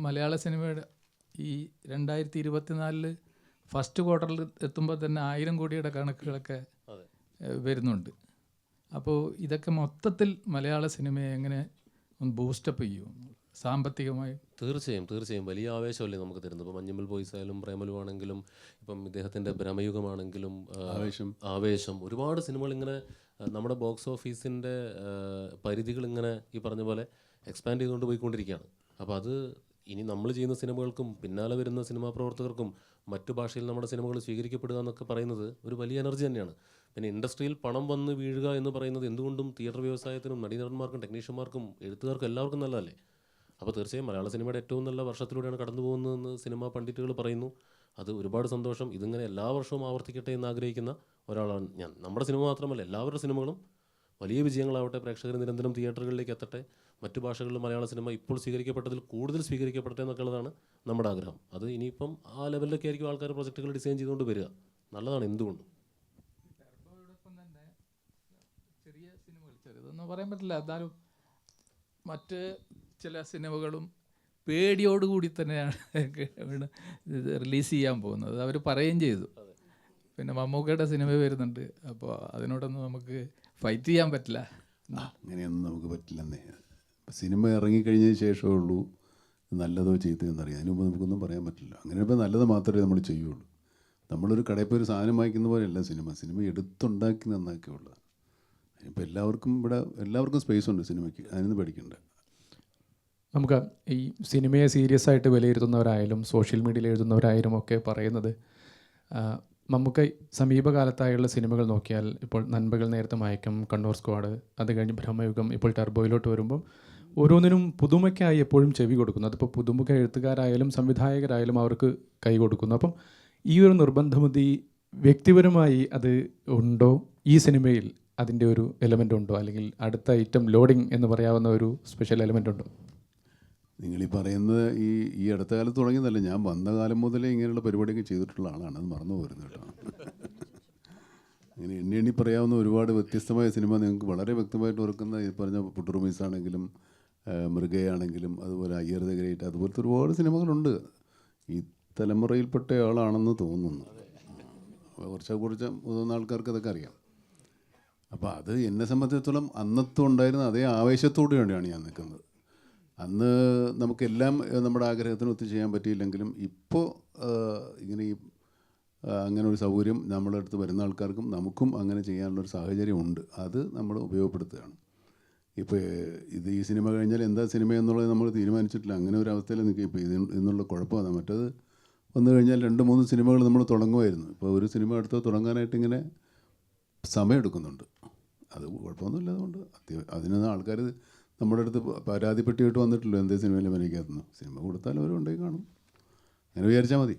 മലയാള സിനിമയുടെ ഈ 2024 ഫസ്റ്റ് ക്വാർട്ടറിൽ എത്തുമ്പോൾ തന്നെ 1000 കോടിയുടെ കണക്കുകളൊക്കെ വരുന്നുണ്ട്. അപ്പോൾ ഇതൊക്കെ മൊത്തത്തിൽ മലയാള സിനിമയെ എങ്ങനെ ഒന്ന് ബൂസ്റ്റപ്പ് ചെയ്യും സാമ്പത്തികമായി? തീർച്ചയായും വലിയ ആവേശമല്ലേ നമുക്ക് തരുന്നത്. ഇപ്പോൾ മഞ്ഞുമൽ ബോയ്സ് ആയാലും പ്രേമലു ആണെങ്കിലും ഇപ്പം ഇദ്ദേഹത്തിൻ്റെ ഭ്രമയുഗമാണെങ്കിലും ആവേശം, ഒരുപാട് സിനിമകൾ ഇങ്ങനെ നമ്മുടെ ബോക്സ് ഓഫീസിൻ്റെ പരിധികൾ ഇങ്ങനെ ഈ പറഞ്ഞ പോലെ എക്സ്പാൻഡ് ചെയ്തുകൊണ്ട് പോയിക്കൊണ്ടിരിക്കുകയാണ്. അപ്പോൾ അത് ഇനി നമ്മൾ ചെയ്യുന്ന സിനിമകൾക്കും പിന്നാലെ വരുന്ന സിനിമാ പ്രവർത്തകർക്കും മറ്റു ഭാഷയിൽ നമ്മുടെ സിനിമകൾ സ്വീകരിക്കപ്പെടുക എന്നൊക്കെ പറയുന്നത് ഒരു വലിയ എനർജി തന്നെയാണ്. പിന്നെ ഇൻഡസ്ട്രിയിൽ പണം വന്ന് വീഴുക എന്ന് പറയുന്നത് എന്തുകൊണ്ടും തിയേറ്റർ വ്യവസായത്തിനും നടീനടന്മാർക്കും ടെക്നീഷ്യന്മാർക്കും എഴുത്തുകാർക്കും എല്ലാവർക്കും നല്ലതല്ലേ. അപ്പോൾ തീർച്ചയായും മലയാള സിനിമയുടെ ഏറ്റവും നല്ല വർഷത്തിലൂടെയാണ് കടന്നു പോകുന്നതെന്ന് സിനിമാ പണ്ഡിറ്റുകൾ പറയുന്നു. അത് ഒരുപാട് സന്തോഷം. ഇതിങ്ങനെ എല്ലാ വർഷവും ആവർത്തിക്കട്ടെ എന്ന് ആഗ്രഹിക്കുന്ന ഒരാളാണ് ഞാൻ. നമ്മുടെ സിനിമ മാത്രമല്ല, എല്ലാവരുടെ സിനിമകളും വലിയ വിജയങ്ങളാവട്ടെ, പ്രേക്ഷകർ നിരന്തരം തിയേറ്ററുകളിലേക്ക് എത്തട്ടെ, മറ്റു ഭാഷകളിൽ മലയാള സിനിമ ഇപ്പോൾ സ്വീകരിക്കപ്പെട്ടതിൽ കൂടുതൽ സ്വീകരിക്കപ്പെടട്ടെ എന്നൊക്കെയുള്ളതാണ് നമ്മുടെ ആഗ്രഹം. അത് ഇനിയിപ്പം ആ ലെവലിലൊക്കെ ആയിരിക്കും ആൾക്കാർ പ്രൊജക്റ്റുകൾ ഡിസൈൻ ചെയ്തുകൊണ്ട് വരിക. നല്ലതാണ് എന്തുകൊണ്ടും. ചെറിയ സിനിമകൾ, ചെറുതെന്ന് പറയാൻ പറ്റില്ല, എന്നാലും മറ്റ് ചില സിനിമകളും പേടിയോടുകൂടി തന്നെയാണ് റിലീസ് ചെയ്യാൻ പോകുന്നത്. അവർ പറയുകയും ചെയ്തു. പിന്നെ മമ്മൂക്കയുടെ സിനിമ വരുന്നുണ്ട്. അപ്പോൾ അതിനോടൊന്നും നമുക്ക് ഫൈറ്റ് ചെയ്യാൻ പറ്റില്ല. അങ്ങനെയൊന്നും നമുക്ക് പറ്റില്ലെന്നേ. സിനിമ ഇറങ്ങിക്കഴിഞ്ഞതിന് ശേഷമേ ഉള്ളൂ നല്ലതോ ചീത്തയോ എന്നറിയാം. അതിന് മുമ്പ് നമുക്കൊന്നും പറയാൻ പറ്റില്ല. അങ്ങനെ ഇപ്പോൾ നല്ലത് മാത്രമേ നമ്മൾ ചെയ്യുള്ളൂ. നമ്മളൊരു കടയിൽ പോയി ഒരു സാധനം വാങ്ങിക്കുന്ന പോലെയല്ല സിനിമ എടുത്തുണ്ടാക്കി നന്നാക്കിയുള്ളൂ. ഇപ്പോൾ എല്ലാവർക്കും സ്പേസ് ഉണ്ട് സിനിമയ്ക്ക്, അതിനൊന്നും പേടിക്കണ്ട. നമുക്ക് ഈ സിനിമയെ സീരിയസ് ആയിട്ട് വിലയിരുത്തുന്നവരായാലും സോഷ്യൽ മീഡിയയിൽ എഴുതുന്നവരായാലും ഒക്കെ പറയുന്നത്, നമുക്ക് സമീപകാലത്തായുള്ള സിനിമകൾ നോക്കിയാൽ ഇപ്പോൾ നൻപകൽ നേരത്തെ മയക്കം, കണ്ണൂർ സ്ക്വാഡ്, അത് കഴിഞ്ഞ് ഭ്രമയുഗം, ഇപ്പോൾ ടർബോയിലോട്ട് വരുമ്പം ഓരോന്നിനും പുതുമയ്ക്കായി എപ്പോഴും ചെവി കൊടുക്കുന്നു. അതിപ്പോൾ പുതുമുഖ എഴുത്തുകാരായാലും സംവിധായകരായാലും അവർക്ക് കൈ കൊടുക്കുന്നു. അപ്പം ഈ ഒരു നിർബന്ധബുദ്ധി വ്യക്തിപരമായി അത് ഉണ്ടോ? ഈ സിനിമയിൽ അതിൻ്റെ ഒരു എലമെൻ്റ് ഉണ്ടോ? അല്ലെങ്കിൽ അടുത്ത ഐറ്റം ലോഡിങ് എന്ന് പറയാവുന്ന ഒരു സ്പെഷ്യൽ എലമെൻ്റ് ഉണ്ടോ? നിങ്ങളീ പറയുന്നത് ഈ അടുത്ത കാലത്ത് തുടങ്ങിയതല്ല. ഞാൻ വന്ന കാലം മുതലേ ഇങ്ങനെയുള്ള പരിപാടിയൊക്കെ ചെയ്തിട്ടുള്ള ആളാണ്. അത് മറന്നു പോരുന്നു കേട്ടോ. അങ്ങനെ എണ്ണി പറയാവുന്ന ഒരുപാട് വ്യത്യസ്തമായ സിനിമ നിങ്ങൾക്ക് വളരെ വ്യക്തമായിട്ട് ഓർക്കുന്ന ഈ പറഞ്ഞ പുട്ടുറുമീസ് ആണെങ്കിലും മൃഗയാണെങ്കിലും അതുപോലെ അയ്യർ ദ ഗ്രേറ്റ്, അതുപോലത്തെ ഒരുപാട് സിനിമകളുണ്ട്. ഈ തലമുറയിൽപ്പെട്ട ആളാണെന്ന് തോന്നുന്നു. കുറച്ച് മുതിർന്ന ആൾക്കാർക്ക് അതൊക്കെ അറിയാം. അപ്പോൾ അത് എന്നെ സംബന്ധിച്ചിടത്തോളം അന്നത്തും ഉണ്ടായിരുന്ന അതേ ആവേശത്തോടു വേണ്ടിയാണ് ഞാൻ നിൽക്കുന്നത്. അന്ന് നമുക്കെല്ലാം നമ്മുടെ ആഗ്രഹത്തിന് ഒത്തുചെയ്യാൻ പറ്റിയില്ലെങ്കിലും ഇപ്പോൾ ഇങ്ങനെ അങ്ങനെ ഒരു സൗകര്യം നമ്മുടെ അടുത്ത് വരുന്ന ആൾക്കാർക്കും നമുക്കും അങ്ങനെ ചെയ്യാനുള്ളൊരു സാഹചര്യമുണ്ട്. അത് നമ്മൾ ഉപയോഗപ്പെടുത്തുകയാണ്. ഇപ്പോൾ ഈ സിനിമ കഴിഞ്ഞാൽ എന്താ സിനിമ എന്നുള്ളത് നമ്മൾ തീരുമാനിച്ചിട്ടില്ല. അങ്ങനെ ഒരു അവസ്ഥയിൽ നിൽക്കുക. ഇപ്പോൾ എന്നുള്ള കുഴപ്പമാണ്. മറ്റത് വന്നു കഴിഞ്ഞാൽ 2-3 സിനിമകൾ നമ്മൾ തുടങ്ങുമായിരുന്നു. ഇപ്പോൾ ഒരു സിനിമ അടുത്ത് തുടങ്ങാനായിട്ട് ഇങ്ങനെ സമയമെടുക്കുന്നുണ്ട്. അത് കുഴപ്പമൊന്നുമില്ല. അതുകൊണ്ട് അതിനൊന്നും ആൾക്കാർ നമ്മുടെ അടുത്ത് പരാതിപ്പെട്ടിട്ട് വന്നിട്ടില്ലോ എന്തേ സിനിമയിലും എനിക്കകത്തുനിന്ന്. സിനിമ കൊടുത്താൽ അവരുണ്ടെങ്കിൽ കാണും. അങ്ങനെ വിചാരിച്ചാൽ മതി.